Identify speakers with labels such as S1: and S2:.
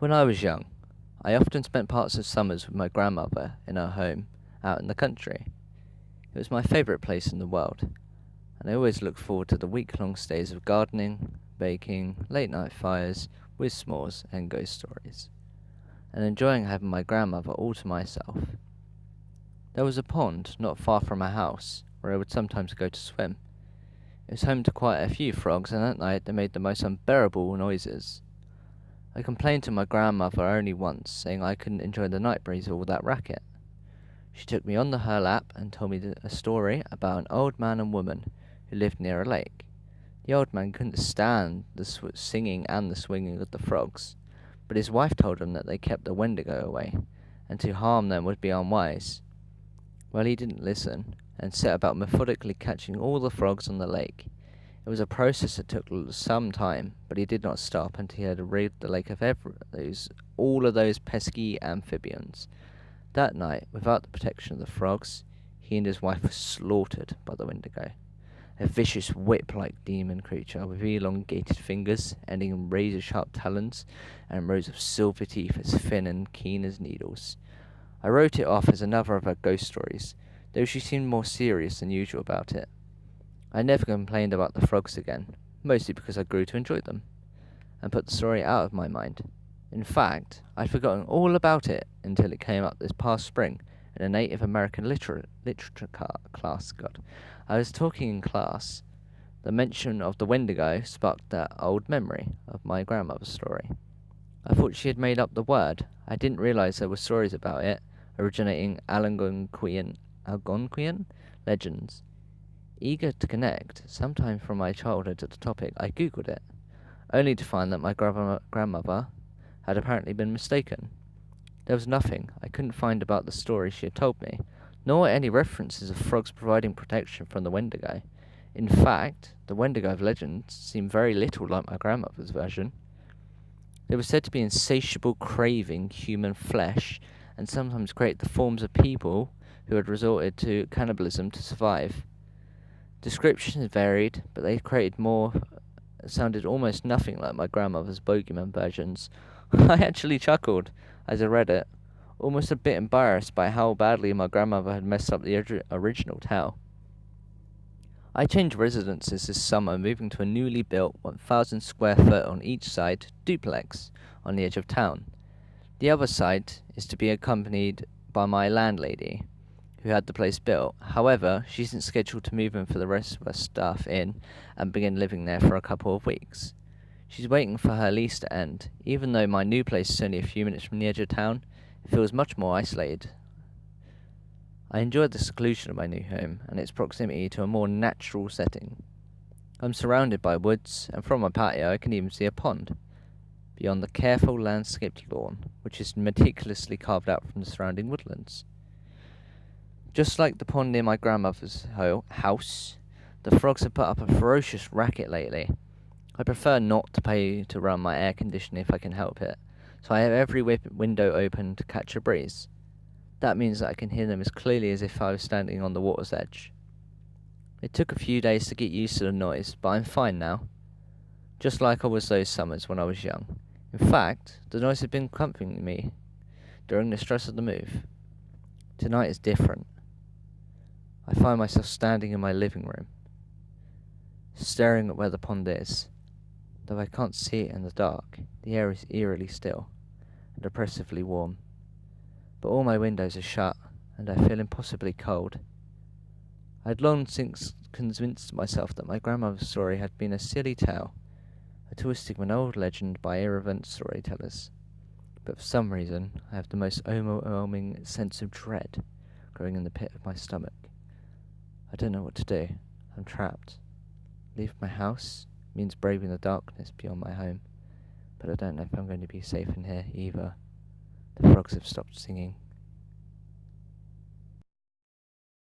S1: When I was young, I often spent parts of summers with my grandmother in her home out in the country. It was my favourite place in the world, and I always looked forward to the week-long stays of gardening, baking, late-night fires, with s'mores and ghost stories, and enjoying having my grandmother all to myself. There was a pond not far from our house where I would sometimes go to swim. It was home to quite a few frogs, and at night they made the most unbearable noises. I complained to my grandmother only once, saying I couldn't enjoy the night breeze with all that racket. She took me on her lap and told me a story about an old man and woman who lived near a lake. The old man couldn't stand the singing and the swinging of the frogs, but his wife told him that they kept the Wendigo away, and to harm them would be unwise. Well, he didn't listen, and set about methodically catching all the frogs on the lake. It was a process that took some time, but he did not stop until he had rid the lake of all of those pesky amphibians. That night, without the protection of the frogs, he and his wife were slaughtered by the Wendigo, a vicious whip-like demon creature with elongated fingers, ending in razor-sharp talons, and rows of silver teeth as thin and keen as needles. I wrote it off as another of her ghost stories, though she seemed more serious than usual about it. I never complained about the frogs again, mostly because I grew to enjoy them, and put the story out of my mind. In fact, I'd forgotten all about it until it came up this past spring in a Native American literature class. I was talking in class. The mention of the Wendigo sparked that old memory of my grandmother's story. I thought she had made up the word. I didn't realize there were stories about it, originating Algonquian legends. Eager to connect, sometime from my childhood to the topic, I googled it, only to find that my grandmother had apparently been mistaken. There was nothing I couldn't find about the story she had told me, nor any references of frogs providing protection from the Wendigo. In fact, the Wendigo of legend seemed very little like my grandmother's version. They were said to be insatiable, craving human flesh, and sometimes create the forms of people who had resorted to cannibalism to survive. Descriptions varied, but they sounded almost nothing like my grandmother's bogeyman versions. I actually chuckled as I read it, almost a bit embarrassed by how badly my grandmother had messed up the original tale. I changed residences this summer, moving to a newly built 1,000 square foot on each side duplex on the edge of town. The other side is to be accompanied by my landlady, who had the place built. However, she isn't scheduled to move in for the rest of her stuff in and begin living there for a couple of weeks. She's waiting for her lease to end. Even though my new place is only a few minutes from the edge of town, it feels much more isolated. I enjoyed the seclusion of my new home and its proximity to a more natural setting. I'm surrounded by woods, and from my patio I can even see a pond, beyond the careful landscaped lawn, which is meticulously carved out from the surrounding woodlands. Just like the pond near my grandmother's house, the frogs have put up a ferocious racket lately. I prefer not to pay to run my air conditioning if I can help it, so I have every window open to catch a breeze. That means that I can hear them as clearly as if I was standing on the water's edge. It took a few days to get used to the noise, but I'm fine now, just like I was those summers when I was young. In fact, the noise had been comforting me during the stress of the move. Tonight is different. I find myself standing in my living room, staring at where the pond is. Though I can't see it in the dark, the air is eerily still and oppressively warm. But all my windows are shut, and I feel impossibly cold. I had long since convinced myself that my grandmother's story had been a silly tale, a twisting of an old legend by irreverent storytellers. But for some reason, I have the most overwhelming sense of dread growing in the pit of my stomach. I don't know what to do. I'm trapped. Leave my house means braving the darkness beyond my home, but I don't know if I'm going to be safe in here either. The frogs have stopped singing.